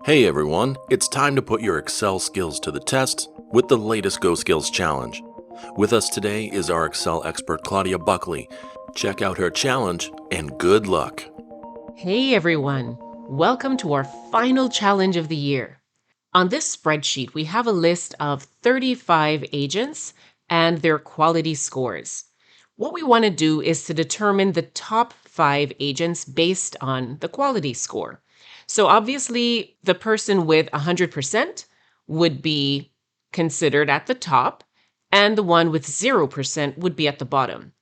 Hey everyone, it's time to put your Excel skills to the test with the latest GoSkills challenge. With us today is our Excel expert Claudia Buckley. Check out her challenge and good luck. Hey everyone, welcome to our final challenge of the year. On this spreadsheet, we have a list of 35 agents and their quality scores. What we want to do is to determine the top 5 agents based on the quality score. So obviously, the person with 100% would be considered at the top, and the one with 0% would be at the bottom.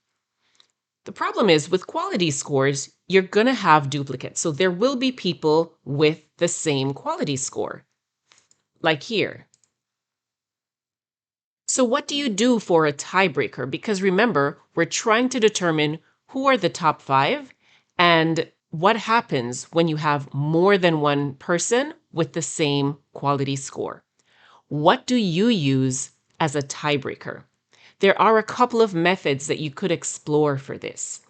The problem is with quality scores, you're going to have duplicates. So there will be people with the same quality score, like here. So what do you do for a tiebreaker? Because remember, we're trying to determine who are the top 5 and what happens when you have more than one person with the same quality score. What do you use as a tiebreaker? There are a couple of methods that you could explore for this.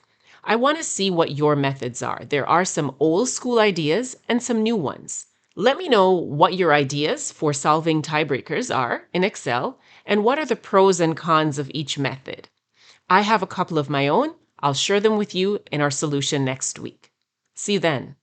I want to see what your methods are. There are some old school ideas and some new ones. Let me know what your ideas for solving tiebreakers are in Excel and what are the pros and cons of each method. I have a couple of my own. I'll share them with you in our solution next week. See you then.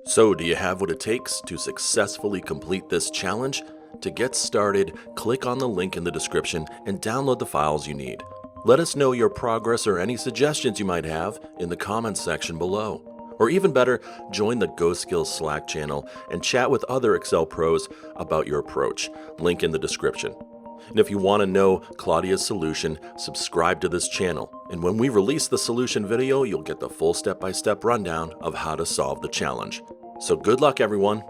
So, do you have what it takes to successfully complete this challenge? To get started, click on the link in the description and download the files you need. Let us know your progress or any suggestions you might have in the comments section below. Or even better, join the GoSkills Slack channel and chat with other Excel pros about your approach. Link in the description. And if you want to know Claudia's solution, subscribe to this channel. And when we release the solution video, you'll get the full step-by-step rundown of how to solve the challenge. So good luck, everyone.